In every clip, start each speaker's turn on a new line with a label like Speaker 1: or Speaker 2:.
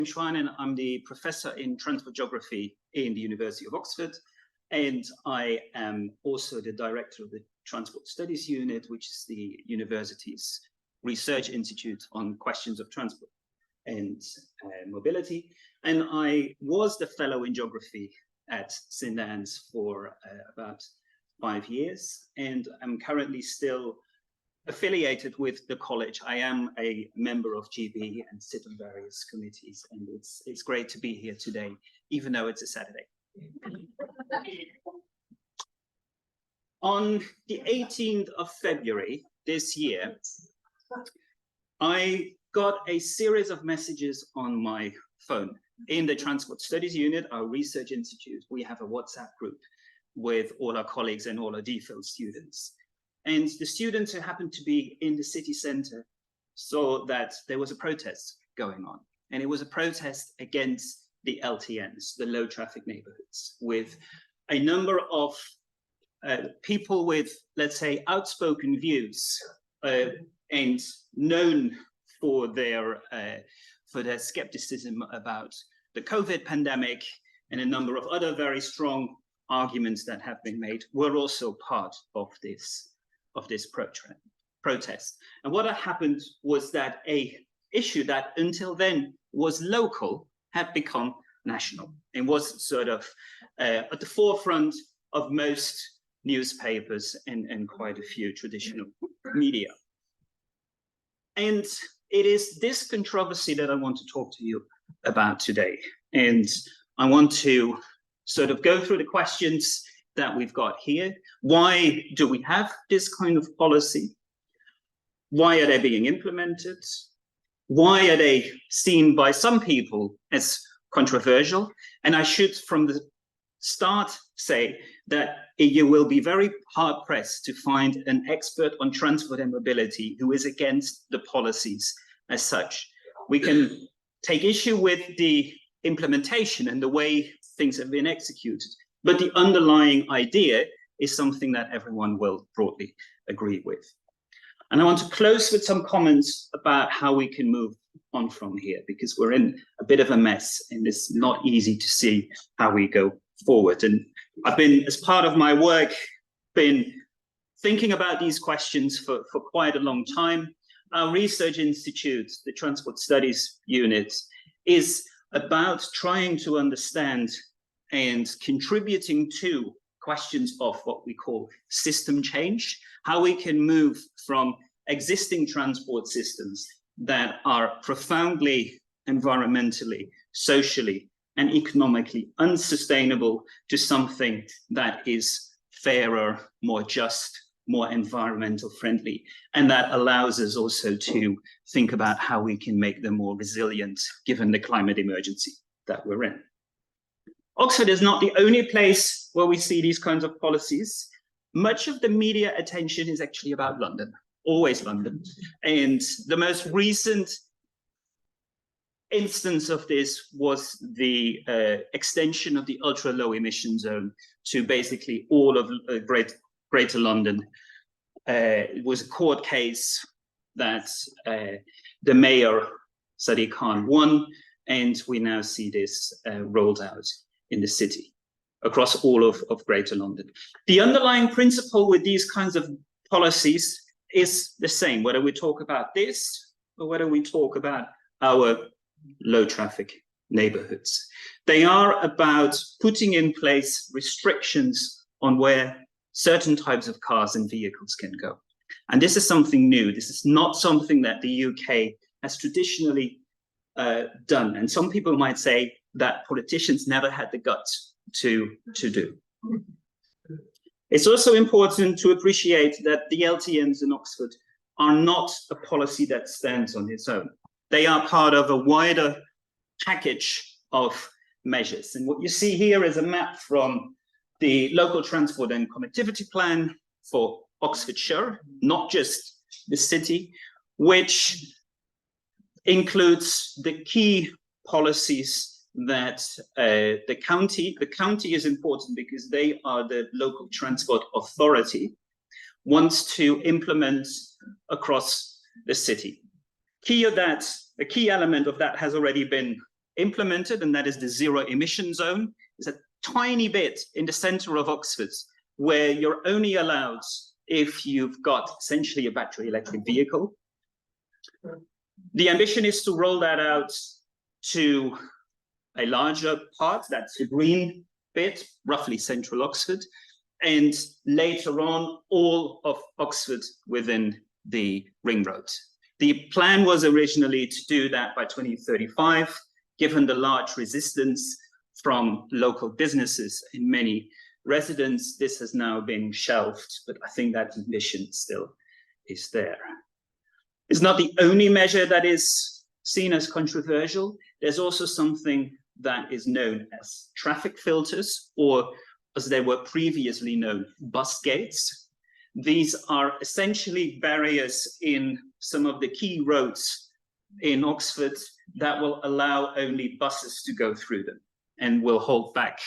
Speaker 1: I'm Schwanen. I'm the professor in transport geography in the University of Oxford, and I am also the director of the Transport Studies Unit, which is the university's research institute on questions of transport and mobility. And I was the fellow in geography at St. Anne's for about 5 years, and I'm currently still affiliated with the college. I am a member of GB and sit on various committees, and it's great to be here today, even though it's a Saturday. On the 18th of February this year, I got a series of messages on my phone. In the Transport Studies Unit, our research institute, we have a WhatsApp group with all our colleagues and all our DPhil students. And the students who happened to be in the city center saw that there was a protest going on. And it was a protest against the LTNs, the low traffic neighborhoods, with a number of people with, let's say, outspoken views and known for their skepticism about the COVID pandemic, and a number of other very strong arguments that have been made were also part of this protest. And what had happened was that a issue that until then was local had become national and was sort of at the forefront of most newspapers and quite a few traditional media. And it is this controversy that I want to talk to you about today. And I want to sort of go through the questions that we've got here. Why do we have this kind of policy? Why are they being implemented? Why are they seen by some people as controversial? And I should from the start say that you will be very hard pressed to find an expert on transport and mobility who is against the policies as such. We can take issue with the implementation and the way things have been executed, but the underlying idea is something that everyone will broadly agree with. And I want to close with some comments about how we can move on from here, because we're in a bit of a mess and it's not easy to see how we go forward. And I've been, as part of my work, been thinking about these questions for quite a long time. Our research institute, the Transport Studies Unit, is about trying to understand and contributing to questions of what we call system change, how we can move from existing transport systems that are profoundly environmentally, socially, and economically unsustainable to something that is fairer, more just, more environmental friendly. And that allows us also to think about how we can make them more resilient given the climate emergency that we're in. Oxford is not the only place where we see these kinds of policies. Much of the media attention is actually about London, always London. And the most recent instance of this was the extension of the ultra low emission zone to basically all of Greater London. It was a court case that the mayor, Sadiq Khan, won, and we now see this rolled out in the city across all of Greater London. The underlying principle with these kinds of policies is the same, whether we talk about this or whether we talk about our low traffic neighborhoods. They are about putting in place restrictions on where certain types of cars and vehicles can go. And this is something new. This is not something that the UK has traditionally done. And some people might say that politicians never had the guts to do. It's also important to appreciate that the LTNs in Oxford are not a policy that stands on its own. They are part of a wider package of measures. And what you see here is a map from the local transport and connectivity plan for Oxfordshire, not just the city, which includes the key policies that the county is important because they are the local transport authority, wants to implement across the city. A key element of that has already been implemented, and that is the zero emission zone. It's a tiny bit in the center of Oxford, where you're only allowed if you've got essentially a battery electric vehicle. The ambition is to roll that out to a larger part, that's the green bit, roughly central Oxford, and later on, all of Oxford within the ring road. The plan was originally to do that by 2035. Given the large resistance from local businesses and many residents, this has now been shelved, but I think that ambition still is there. It's not the only measure that is seen as controversial. There's also something that is known as traffic filters, or as they were previously known, bus gates. These are essentially barriers in some of the key roads in Oxford that will allow only buses to go through them and will hold back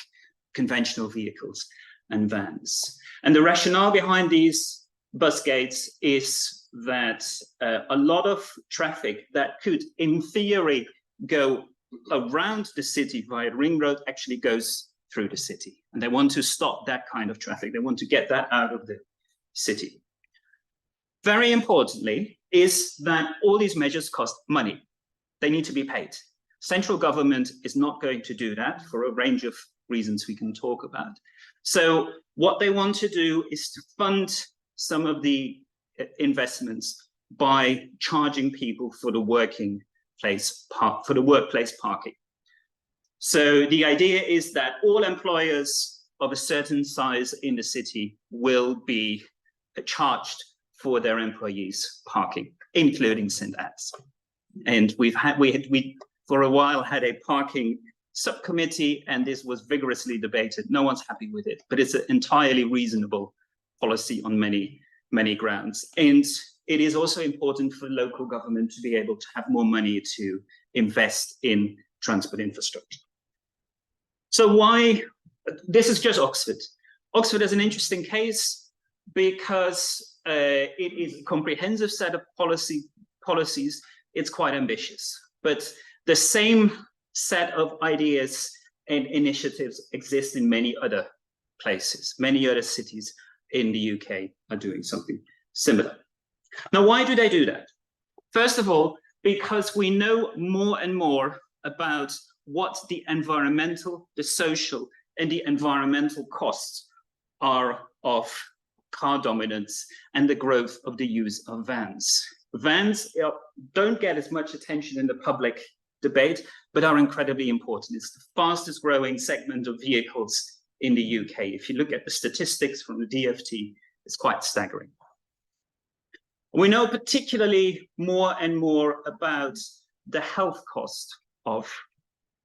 Speaker 1: conventional vehicles and vans. And the rationale behind these bus gates is that a lot of traffic that could, in theory, go around the city via ring road actually goes through the city. And they want to stop that kind of traffic. They want to get that out of the city. Very importantly is that all these measures cost money. They need to be paid. Central government is not going to do that for a range of reasons we can talk about. So what they want to do is to fund some of the investments by charging people for the workplace parking. So the idea is that all employers of a certain size in the city will be charged for their employees' parking, including St. Anne's. And we for a while had a parking subcommittee, and this was vigorously debated. No one's happy with it, but it's an entirely reasonable policy on many, many grounds. And it is also important for local government to be able to have more money to invest in transport infrastructure. So why, this is just Oxford. Oxford is an interesting case because it is a comprehensive set of policies. It's quite ambitious, but the same set of ideas and initiatives exist in many other places. Many other cities in the UK are doing something similar. Now, why do they do that? First of all, because we know more and more about what the environmental, the social, and the environmental costs are of car dominance and the growth of the use of vans. Vans don't get as much attention in the public debate, but are incredibly important. It's the fastest growing segment of vehicles in the UK. If you look at the statistics from the DFT, it's quite staggering. We know particularly more and more about the health cost of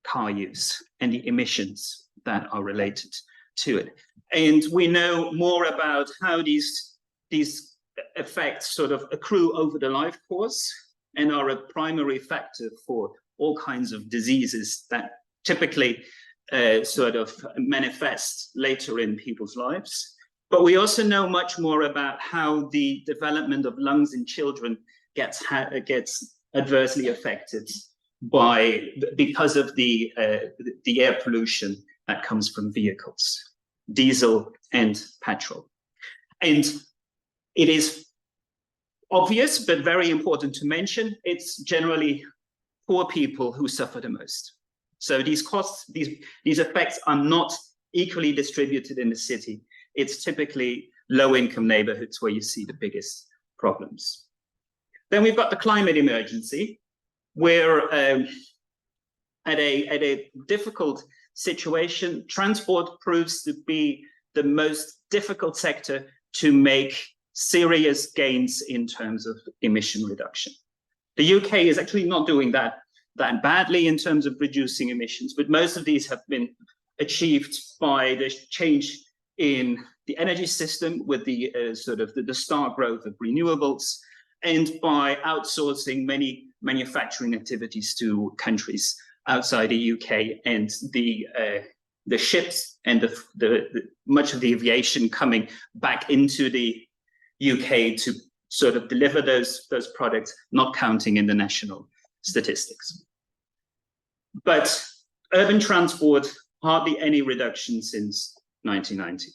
Speaker 1: car use and the emissions that are related to it. And we know more about how these effects sort of accrue over the life course and are a primary factor for all kinds of diseases that typically sort of manifest later in people's lives. But we also know much more about how the development of lungs in children gets adversely affected because of the air pollution that comes from vehicles, diesel and petrol. And it is obvious, but very important to mention, it's generally poor people who suffer the most. So these costs, these effects are not equally distributed in the city. It's typically low-income neighborhoods where you see the biggest problems. Then we've got the climate emergency, where at a difficult situation, transport proves to be the most difficult sector to make serious gains in terms of emission reduction. The UK is actually not doing that badly in terms of reducing emissions, but most of these have been achieved by the change in the energy system with the sort of the stark growth of renewables, and by outsourcing many manufacturing activities to countries outside the UK, and the ships and the much of the aviation coming back into the UK to sort of deliver those products, not counting in the national statistics. But urban transport, hardly any reduction since 1990.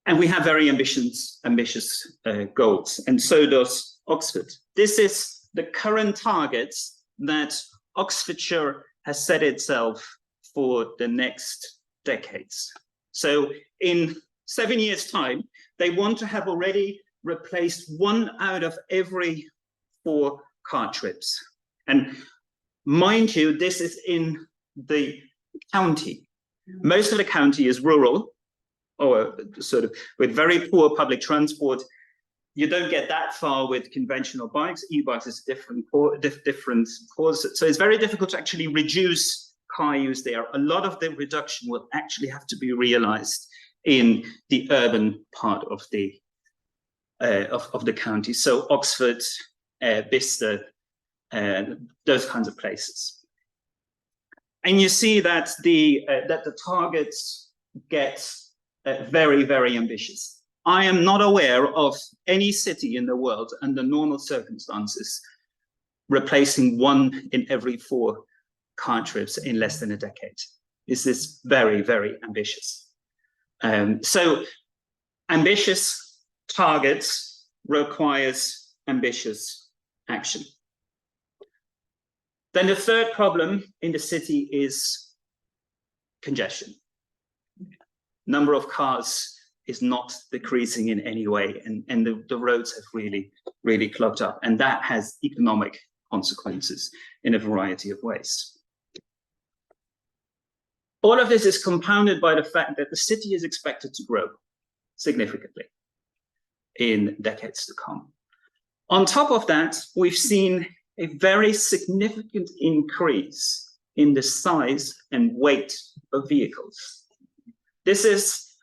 Speaker 1: And we have very ambitious goals, and so does Oxford. This is the current targets that Oxfordshire has set itself for the next decades. So in 7 years' time, they want to have already replaced 1 out of every 4 car trips. And mind you, this is in the county. Most of the county is rural, or sort of with very poor public transport. You don't get that far with conventional bikes. E-bikes is different cause. So it's very difficult to actually reduce car use there. A lot of the reduction will actually have to be realized in the urban part of the county. So Oxford, Bicester, those kinds of places. And you see that the targets get very, very ambitious. I am not aware of any city in the world under normal circumstances replacing 1 in every 4 car trips in less than a decade. This is very, very ambitious. So ambitious targets requires ambitious action. Then the third problem in the city is congestion. Number of cars is not decreasing in any way, and the roads have really, really clogged up, and that has economic consequences in a variety of ways. All of this is compounded by the fact that the city is expected to grow significantly in decades to come. On top of that, we've seen a very significant increase in the size and weight of vehicles. This is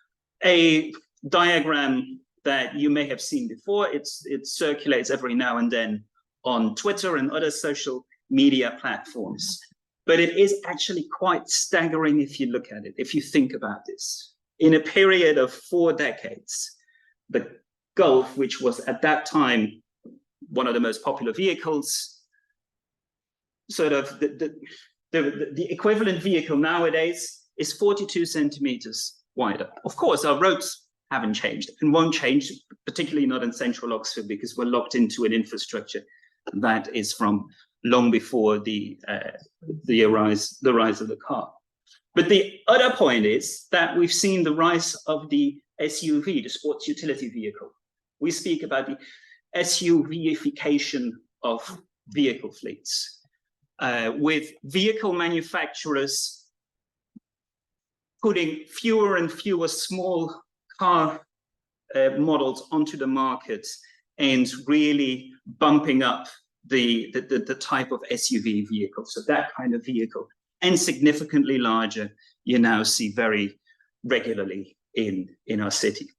Speaker 1: a diagram that you may have seen before. It circulates every now and then on Twitter and other social media platforms. But it is actually quite staggering if you look at it, if you think about this. In a period of 4 decades, the Golf, which was at that time one of the most popular vehicles, sort of the equivalent vehicle nowadays is 42 centimeters wider. Of course, our roads haven't changed and won't change, particularly not in central Oxford, because we're locked into an infrastructure that is from long before the rise of the car. But the other point is that we've seen the rise of the SUV, the sports utility vehicle. We speak about the SUVification of vehicle fleets, with vehicle manufacturers putting fewer and fewer small car models onto the market and really bumping up the type of SUV vehicle. So that kind of vehicle, and significantly larger, you now see very regularly in our city.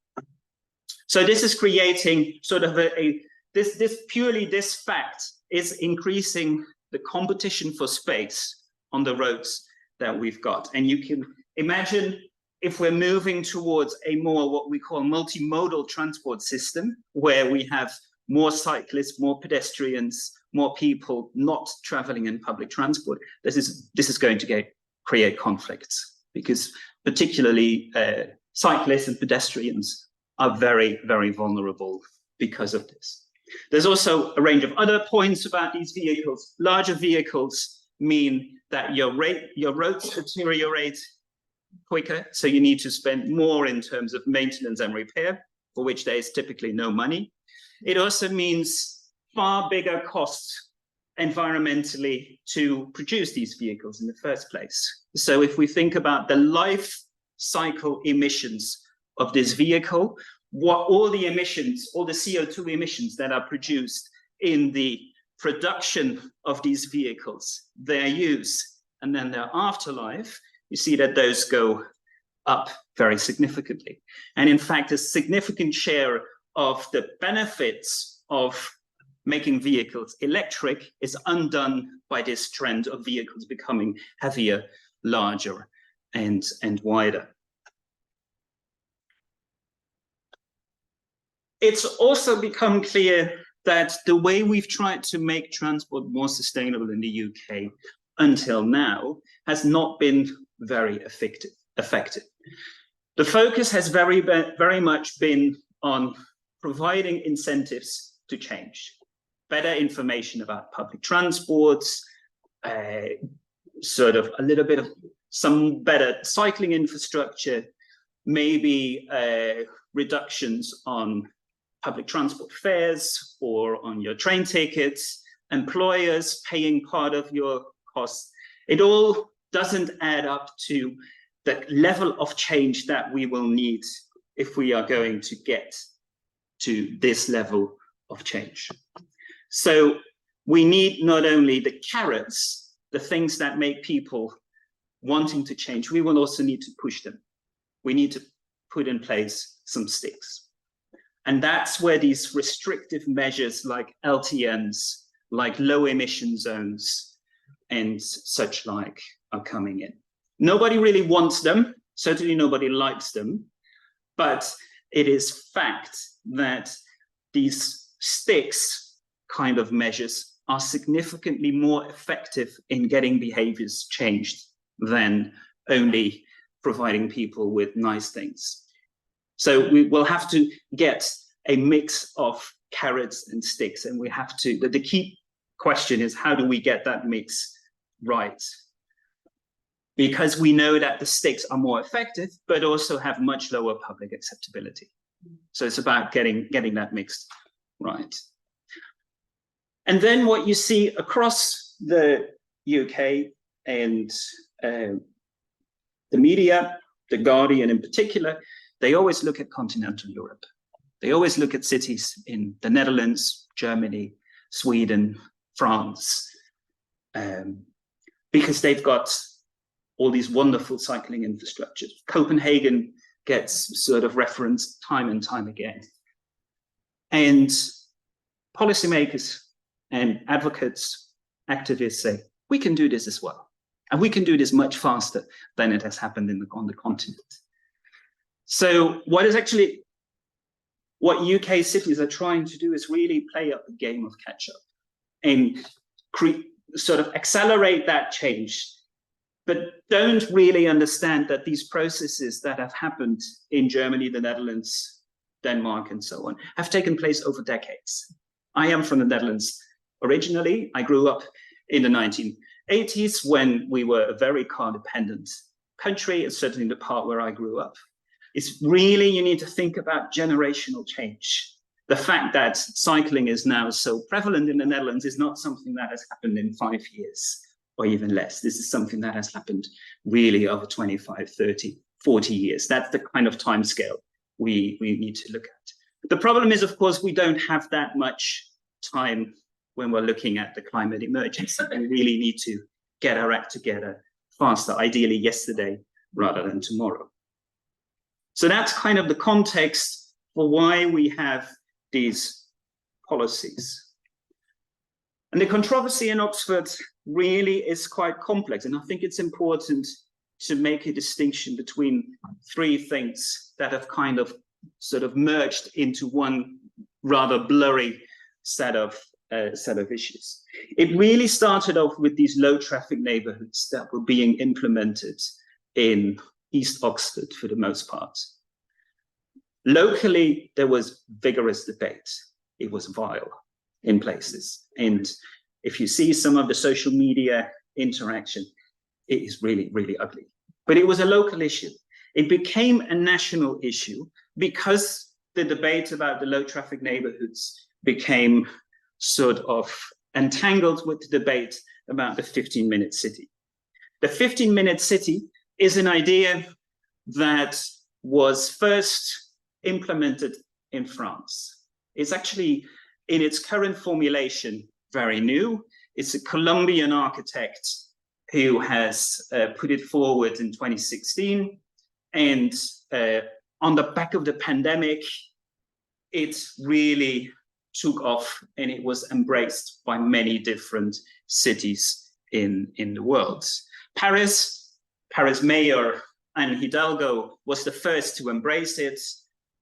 Speaker 1: So this is creating sort of this fact is increasing the competition for space on the roads that we've got. And you can imagine if we're moving towards a more what we call multimodal transport system, where we have more cyclists, more pedestrians, more people not traveling in public transport, this is going to create conflicts, because particularly cyclists and pedestrians are very, very vulnerable because of this. There's also a range of other points about these vehicles. Larger vehicles mean that your roads deteriorate quicker, so you need to spend more in terms of maintenance and repair, for which there is typically no money. It also means far bigger costs environmentally to produce these vehicles in the first place. So if we think about the life cycle emissions of this vehicle, what all the emissions, all the CO2 emissions that are produced in the production of these vehicles, their use, and then their afterlife, you see that those go up very significantly. And in fact, a significant share of the benefits of making vehicles electric is undone by this trend of vehicles becoming heavier, larger, and wider. It's also become clear that the way we've tried to make transport more sustainable in the UK until now has not been very effective. The focus has very much been on providing incentives to change, better information about public transports, sort of a little bit of some better cycling infrastructure, maybe reductions on public transport fares or on your train tickets, employers paying part of your costs. It all doesn't add up to the level of change that we will need if we are going to get to this level of change. So we need not only the carrots, the things that make people wanting to change, we will also need to push them. We need to put in place some sticks. And that's where these restrictive measures like LTNs, like low emission zones and such like are coming in. Nobody really wants them, certainly nobody likes them, but it is fact that these sticks kind of measures are significantly more effective in getting behaviors changed than only providing people with nice things. So we will have to get a mix of carrots and sticks, and we have to, the key question is, how do we get that mix right? Because we know that the sticks are more effective, but also have much lower public acceptability. So it's about getting that mixed right. And then what you see across the UK and the media, The Guardian in particular, they always look at continental Europe. They always look at cities in the Netherlands, Germany, Sweden, France, because they've got all these wonderful cycling infrastructures. Copenhagen gets sort of referenced time and time again. And policymakers and advocates, activists say, we can do this as well. And we can do this much faster than it has happened on the continent. So what UK cities are trying to do is really play up the game of catch up and sort of accelerate that change, but don't really understand that these processes that have happened in Germany, the Netherlands, Denmark, and so on, have taken place over decades. I am from the Netherlands originally. I grew up in the 1980s when we were a very car-dependent country, and certainly the part where I grew up. It's really, you need to think about generational change. The fact that cycling is now so prevalent in the Netherlands is not something that has happened in 5 years or even less. This is something that has happened really over 25, 30, 40 years. That's the kind of timescale we need to look at. The problem is, of course, we don't have that much time when we're looking at the climate emergency. We really need to get our act together faster, ideally yesterday rather than tomorrow. So that's kind of the context for why we have these policies. And the controversy in Oxford really is quite complex. And I think it's important to make a distinction between three things that have kind of sort of merged into one rather blurry set of issues. It really started off with these low traffic neighborhoods that were being implemented in East Oxford for the most part. Locally, there was vigorous debate. It was vile in places. And if you see some of the social media interaction, it is really, really ugly. But it was a local issue. It became a national issue because the debate about the low traffic neighborhoods became sort of entangled with the debate about the 15-minute city. The 15-minute city is an idea that was first implemented in France. It's actually, in its current formulation, very new. It's a Colombian architect who has put it forward in 2016. And on the back of the pandemic, it really took off and it was embraced by many different cities in the world. Paris Mayor Anne Hidalgo was the first to embrace it,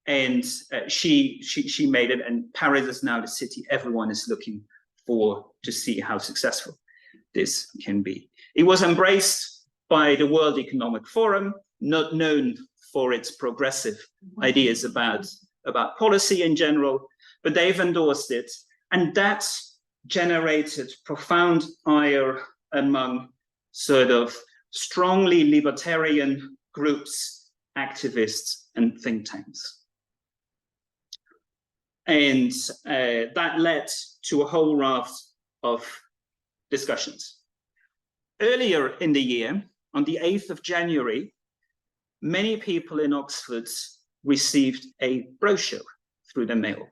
Speaker 1: and she made it, and Paris is now the city everyone is looking for to see how successful this can be. It was embraced by the World Economic Forum, not known for its progressive ideas about policy in general, but they've endorsed it. And that generated profound ire among sort of strongly libertarian groups, activists, and think tanks. And that led to a whole raft of discussions. Earlier in the year, on the 8th of January, many people in Oxford received a brochure through the mail.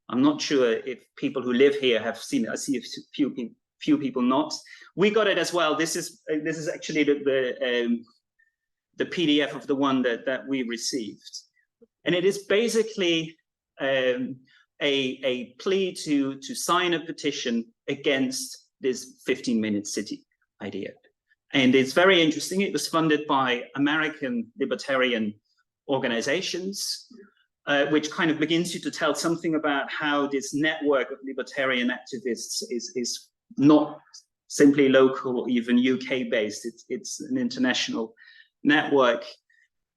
Speaker 1: I'm not sure if people who live here have seen it. I see a few people not. We got it as well. This is actually the PDF of the one that we received, and it is basically a plea to sign a petition against this 15-minute city idea. And it's very interesting. It was funded by American libertarian organizations, which kind of begins you to tell something about how this network of libertarian activists is not simply local or even UK based. It's an international network.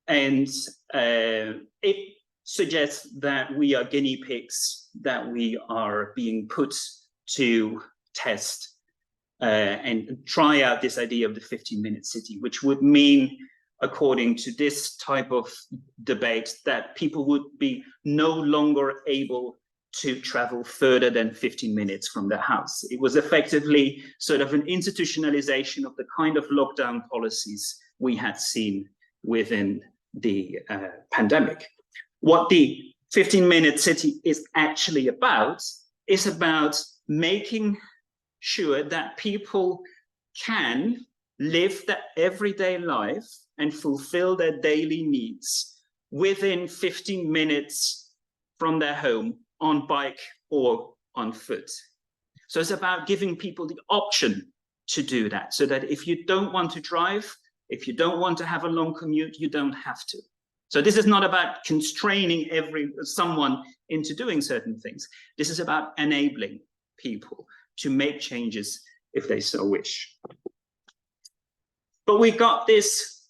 Speaker 1: And it suggests that we are guinea pigs, that we are being put to test and try out this idea of the 15-minute city, which would mean, according to this type of debate, that people would be no longer able to travel further than 15 minutes from their house. It was effectively sort of an institutionalization of the kind of lockdown policies we had seen within the pandemic. What the 15-minute city is actually about is about making sure that people can live their everyday life and fulfill their daily needs within 15 minutes from their home on bike or on foot. So it's about giving people the option to do that, so that if you don't want to drive, if you don't want to have a long commute, you don't have to. So this is not about constraining someone into doing certain things. This is about enabling people to make changes if they so wish. But we got this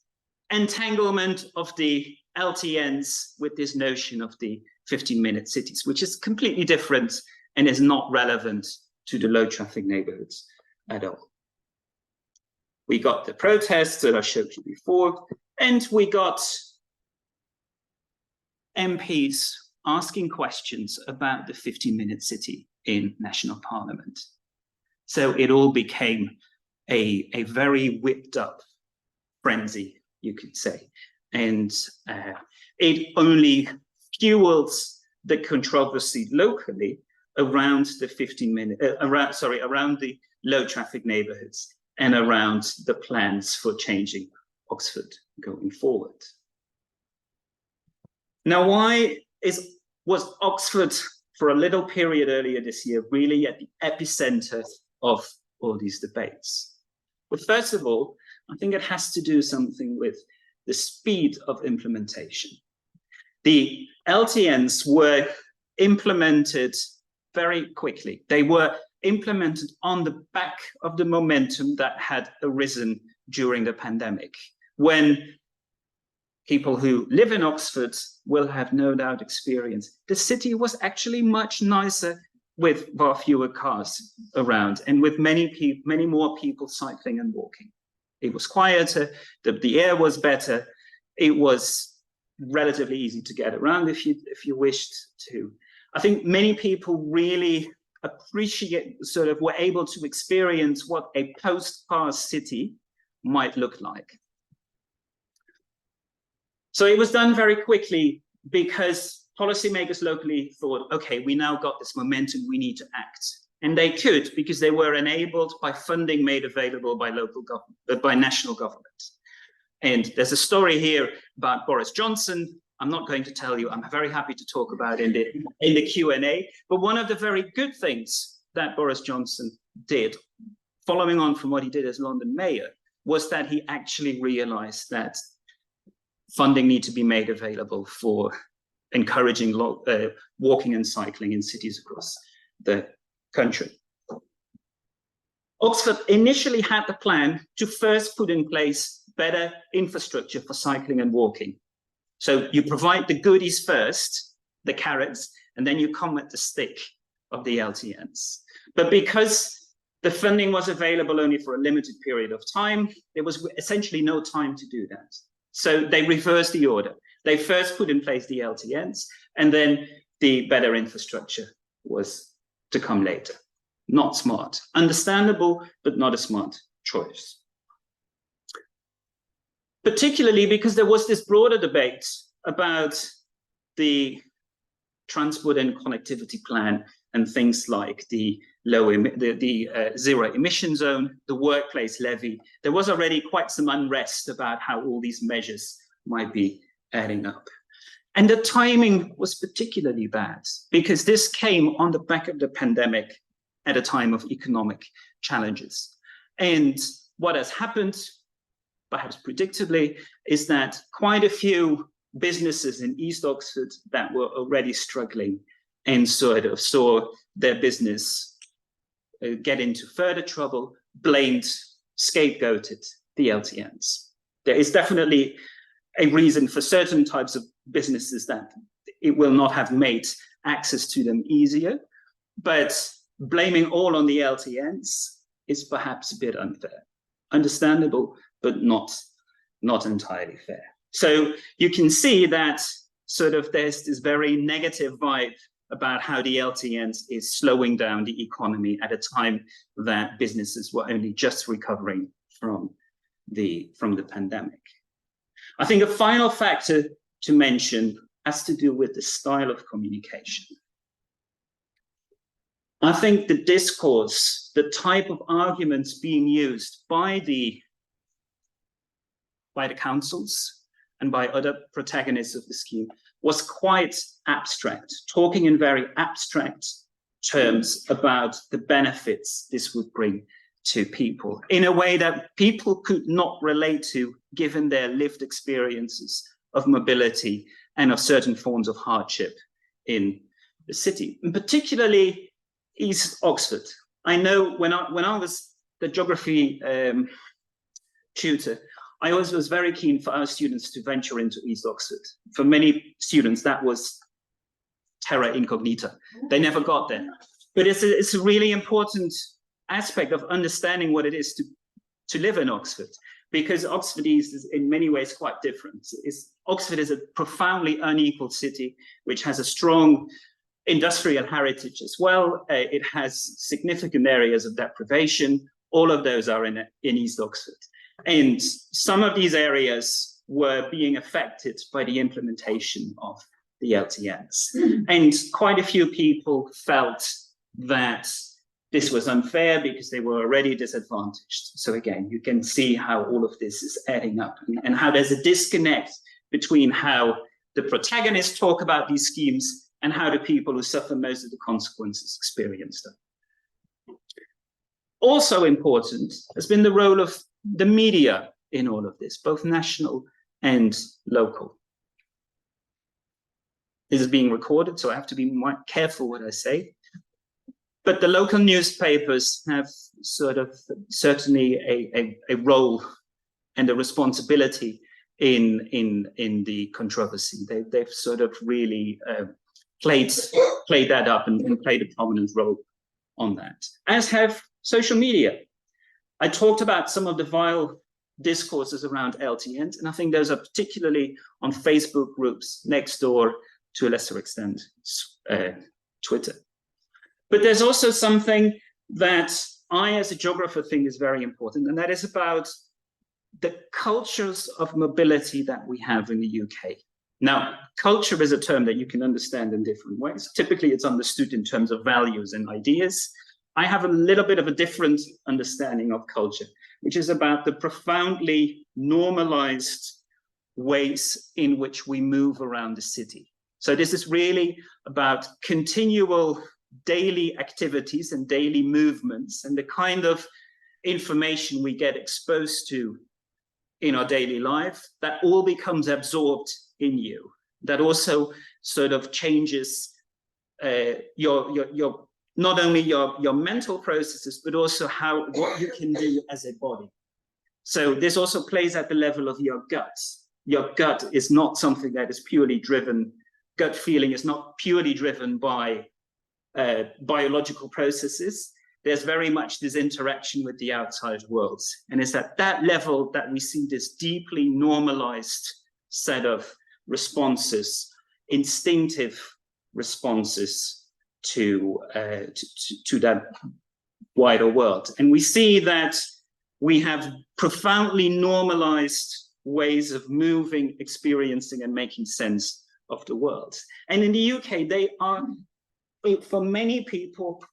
Speaker 1: entanglement of the LTNs with this notion of the 15-minute cities, which is completely different and is not relevant to the low traffic neighborhoods at all. We got the protests that I showed you before, and we got MPs asking questions about the 15-minute city in national parliament. So it all became a very whipped up frenzy, you could say. And it only fuels the controversy locally around the around the low traffic neighborhoods and around the plans for changing Oxford going forward. Now, why was Oxford, for a little period earlier this year, really at the epicenter of all these debates? Well, first of all, I think it has to do something with the speed of implementation. The LTNs were implemented very quickly. They were implemented on the back of the momentum that had arisen during the pandemic, when people who live in Oxford will have no doubt experienced the city was actually much nicer with far fewer cars around and with many more people cycling and walking. It was quieter, the air was better, it was relatively easy to get around if you wished to. I think many people really were able to experience what a post-car city might look like. So it was done very quickly because policymakers locally thought, okay, we now got this momentum, we need to act. And they could, because they were enabled by funding made available by by national government. And there's a story here about Boris Johnson. I'm not going to tell you, I'm very happy to talk about in the Q&A, but one of the very good things that Boris Johnson did, following on from what he did as London mayor, was that he actually realized that funding needs to be made available for encouraging walking and cycling in cities across the country. Oxford initially had the plan to first put in place better infrastructure for cycling and walking. So you provide the goodies first, the carrots, and then you come with the stick of the LTNs. But because the funding was available only for a limited period of time, there was essentially no time to do that. So they reversed the order. They first put in place the LTNs, and then the better infrastructure was to come later. Not smart. Understandable, but not a smart choice. Particularly because there was this broader debate about the transport and connectivity plan and things like the zero emission zone, the workplace levy. There was already quite some unrest about how all these measures might be adding up. And the timing was particularly bad because this came on the back of the pandemic at a time of economic challenges. And what has happened, perhaps predictably, is that quite a few businesses in East Oxford that were already struggling and sort of saw their business get into further trouble, scapegoated the LTNs. There is definitely a reason for certain types of businesses that it will not have made access to them easier, but blaming all on the LTNs is perhaps a bit unfair. Understandable, but not entirely fair. So you can see that sort of there's this very negative vibe about how the LTNs is slowing down the economy at a time that businesses were only just recovering from the pandemic. I think a final factor to mention has to do with the style of communication. I think the discourse, the type of arguments being used by the councils and by other protagonists of the scheme was quite abstract, talking in very abstract terms about the benefits this would bring to people in a way that people could not relate to given their lived experiences of mobility and of certain forms of hardship in the city, and particularly East Oxford. I know when I was the geography tutor, I always was very keen for our students to venture into East Oxford. For many students, that was terra incognita. They never got there. But it's a really important aspect of understanding what it is to live in Oxford, because Oxford East is in many ways quite different. Oxford is a profoundly unequal city, which has a strong industrial heritage as well. It has significant areas of deprivation. All of those are in East Oxford. And some of these areas were being affected by the implementation of the LTNs. And quite a few people felt that this was unfair because they were already disadvantaged. So again, you can see how all of this is adding up and how there's a disconnect between how the protagonists talk about these schemes and how the people who suffer most of the consequences experience them. Also important has been the role of the media in all of this, both national and local. This is being recorded, so I have to be more careful what I say. But the local newspapers have sort of certainly a role and a responsibility in the controversy. They've sort of really played that up and played a prominent role on that, as have social media. I talked about some of the vile discourses around LTNs, and I think those are particularly on Facebook groups, Nextdoor, to a lesser extent, Twitter. But there's also something that I, as a geographer, think is very important, and that is about the cultures of mobility that we have in the UK. Now, culture is a term that you can understand in different ways. Typically, it's understood in terms of values and ideas. I have a little bit of a different understanding of culture, which is about the profoundly normalized ways in which we move around the city. So this is really about continual daily activities and daily movements and the kind of information we get exposed to in our daily life that all becomes absorbed in you. That also sort of changes your not only your mental processes, but also what you can do as a body. So this also plays at the level of your gut. Your gut is not something that is purely driven, gut feeling is not purely driven by biological processes. There's very much this interaction with the outside world. And it's at that level that we see this deeply normalized set of responses, instinctive responses to that wider world. And we see that we have profoundly normalized ways of moving, experiencing, and making sense of the world. And in the UK, they are, for many people,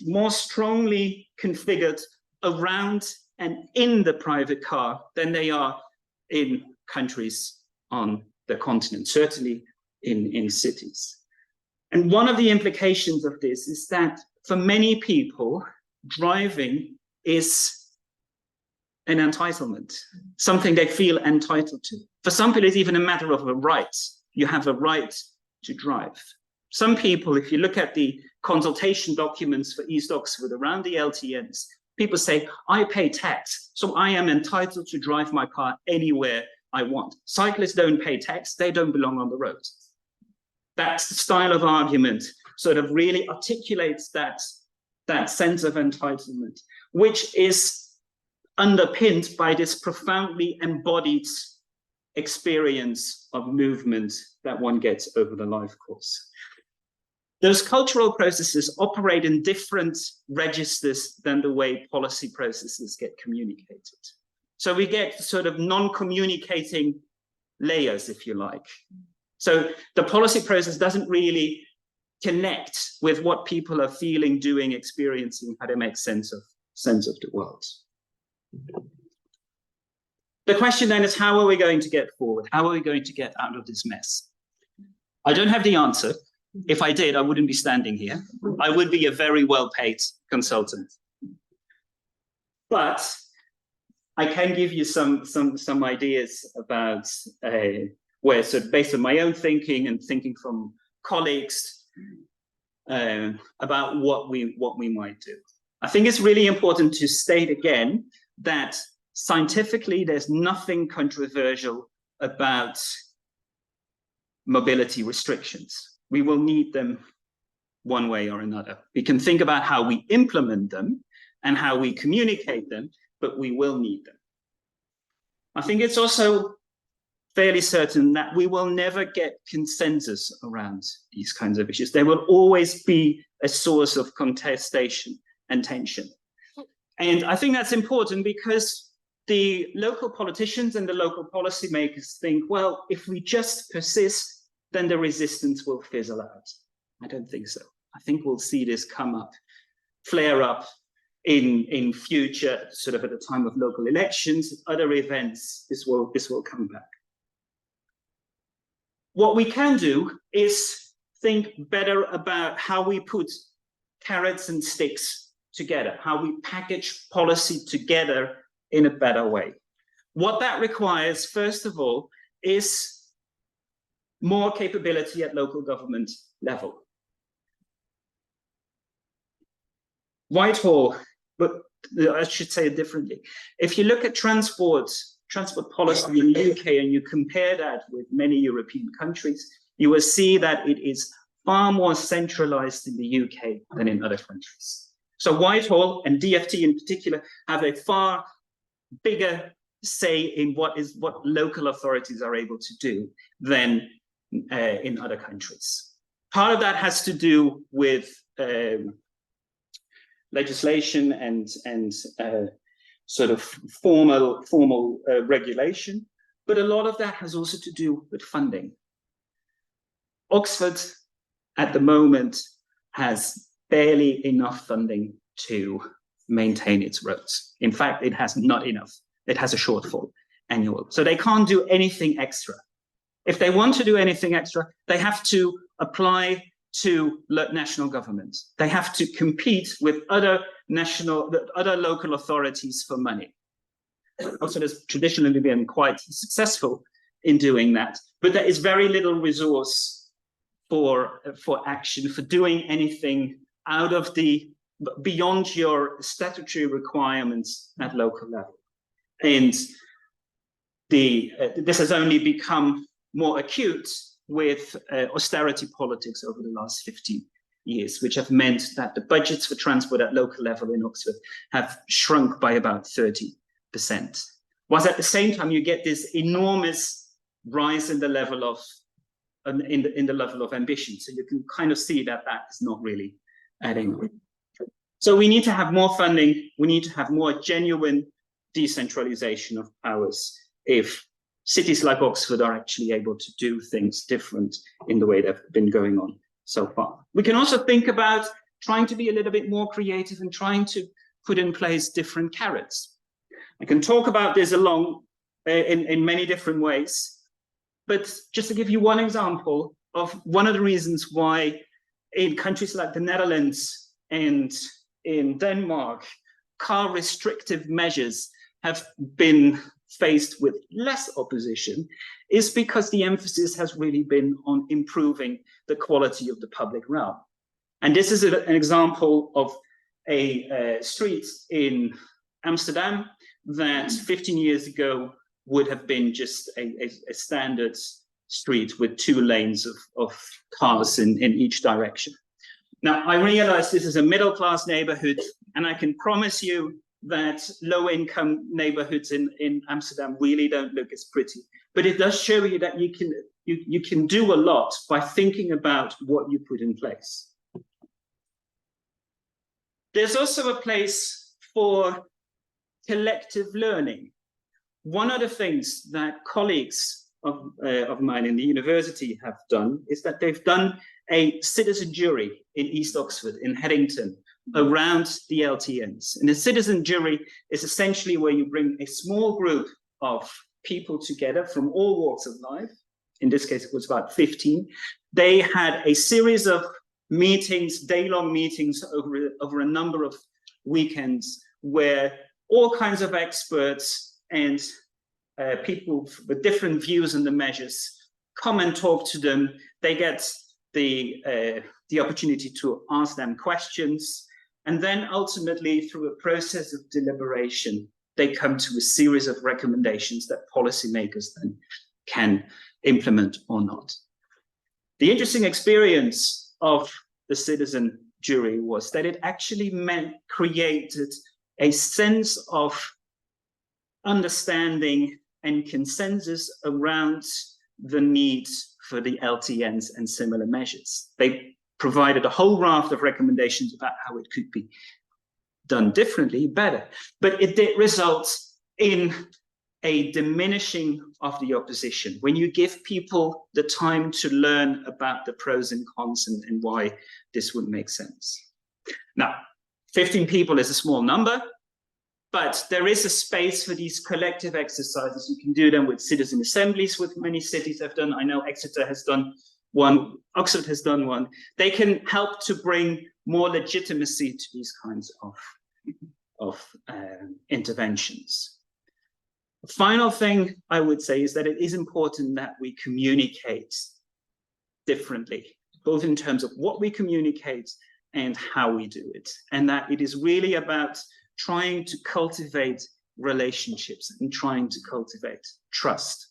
Speaker 1: more strongly configured around and in the private car than they are in countries on the continent, certainly in cities. And one of the implications of this is that for many people, driving is an entitlement, something they feel entitled to. For some people, it's even a matter of a right. You have a right to drive. Some people, if you look at the consultation documents for East Oxford around the LTNs, people say, I pay tax, so I am entitled to drive my car anywhere I want. Cyclists don't pay tax, they don't belong on the road. That style of argument sort of really articulates that sense of entitlement, which is underpinned by this profoundly embodied experience of movement that one gets over the life course. Those cultural processes operate in different registers than the way policy processes get communicated. So we get sort of non-communicating layers, if you like. So the policy process doesn't really connect with what people are feeling, doing, experiencing, how to make sense of the world. The question then is, how are we going to get forward? How are we going to get out of this mess? I don't have the answer. If I did, I wouldn't be standing here. I would be a very well-paid consultant. But I can give you some ideas about where, so based on my own thinking and thinking from colleagues, about what we might do. I think it's really important to state again that scientifically there's nothing controversial about mobility restrictions. We will need them one way or another. We can think about how we implement them and how we communicate them, but we will need them. I think it's also fairly certain that we will never get consensus around these kinds of issues. There will always be a source of contestation and tension. And I think that's important because the local politicians and the local policymakers think, well, if we just persist, then the resistance will fizzle out. I don't think so. I think we'll see this come up, flare up in future, sort of at the time of local elections, other events, this will come back. What we can do is think better about how we put carrots and sticks together, how we package policy together in a better way. What that requires, first of all, is more capability at local government level. Whitehall, but I should say it differently. If you look at transport policy in the UK and you compare that with many European countries, you will see that it is far more centralized in the UK than in other countries. So Whitehall and DFT in particular have a far bigger say in what local authorities are able to do than in other countries. Part of that has to do with legislation and sort of formal regulation, but a lot of that has also to do with funding. Oxford at the moment has barely enough funding to maintain its roads. In fact, it has not enough. It has a shortfall annual. So they can't do anything extra. If they want to do anything extra, they have to apply to national governments. They have to compete with other local authorities for money. Oxford has traditionally been quite successful in doing that, but there is very little resource for action, for doing anything out of beyond your statutory requirements at local level. And this has only become more acute with austerity politics over the last 15 years, which have meant that the budgets for transport at local level in Oxford have shrunk by about 30%. Whilst at the same time, you get this enormous rise in the level of in the level of ambition. So you can kind of see that that is not really adding up. So we need to have more funding. We need to have more genuine decentralization of powers if cities like Oxford are actually able to do things different in the way they've been going on so far. We can also think about trying to be a little bit more creative and trying to put in place different carrots. I can talk about this in many different ways, but just to give you one example of one of the reasons why in countries like the Netherlands and in Denmark, car restrictive measures have been faced with less opposition is because the emphasis has really been on improving the quality of the public realm. And this is an example of a street in Amsterdam that 15 years ago would have been just a standard street with 2 lanes of cars in each direction. Now, I realize this is a middle-class neighborhood, and I can promise you that low-income neighborhoods in Amsterdam really don't look as pretty. But it does show you that you can do a lot by thinking about what you put in place. There's also a place for collective learning. One of the things that colleagues of mine in the university have done is that they've done a citizen jury in East Oxford, in Headington, around the LTNs. And a citizen jury is essentially where you bring a small group of people together from all walks of life. In this case, it was about 15. They had a series of meetings, day-long meetings over a number of weekends where all kinds of experts and people with different views on the measures come and talk to them. They get the opportunity to ask them questions. And then ultimately, through a process of deliberation, they come to a series of recommendations that policymakers then can implement or not. The interesting experience of the citizen jury was that it actually created a sense of understanding and consensus around the need for the LTNs and similar measures. They provided a whole raft of recommendations about how it could be done differently, better. But it did result in a diminishing of the opposition. When you give people the time to learn about the pros and cons and why this would make sense. Now, 15 people is a small number, but there is a space for these collective exercises. You can do them with citizen assemblies, which many cities have done. I know Exeter has done one, Oxford has done one. They can help to bring more legitimacy to these kinds of interventions. The final thing I would say is that it is important that we communicate differently, both in terms of what we communicate and how we do it. And that it is really about trying to cultivate relationships and trying to cultivate trust.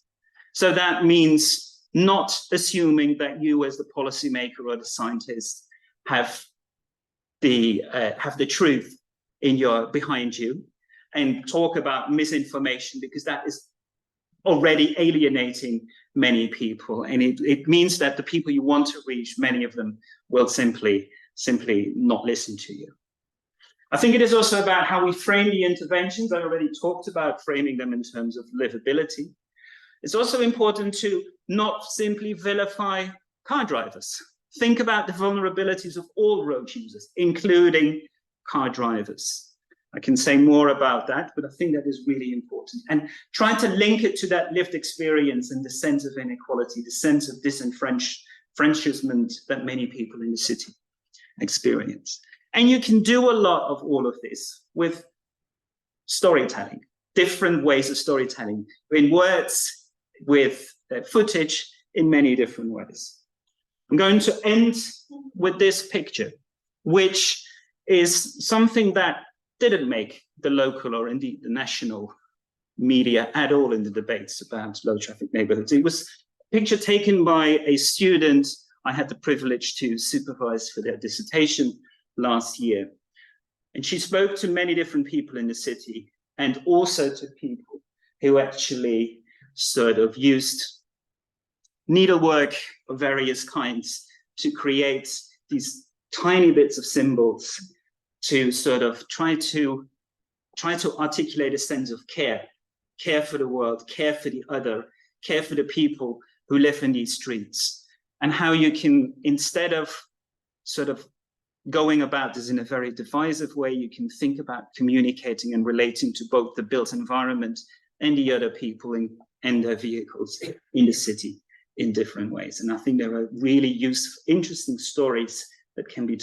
Speaker 1: So that means not assuming that you as the policymaker or the scientist have the truth behind you and talk about misinformation, because that is already alienating many people. And it means that the people you want to reach, many of them will simply not listen to you. I think it is also about how we frame the interventions. I already talked about framing them in terms of livability. It's also important to not simply vilify car drivers. Think about the vulnerabilities of all road users, including car drivers. I can say more about that, but I think that is really important. And trying to link it to that lived experience and the sense of inequality, the sense of disenfranchisement that many people in the city experience. And you can do a lot of all of this with storytelling, different ways of storytelling, in words, with footage, in many different ways. I'm going to end with this picture. which is something that didn't make the local or indeed the national media at all in the debates about low traffic neighborhoods. It was a picture taken by a student I had the privilege to supervise for their dissertation last year. And she spoke to many different people in the city, and also to people who actually sort of used needlework of various kinds to create these tiny bits of symbols to sort of try to articulate a sense of care for the world, care for the other, care for the people who live in these streets, and how you can, instead of sort of going about this in a very divisive way, you can think about communicating and relating to both the built environment and the other people and their vehicles in the city in different ways. And I think there are really useful, interesting stories that can be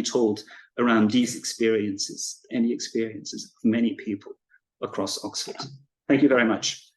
Speaker 1: told around these experiences and the experiences of many people across Oxford. Thank you very much.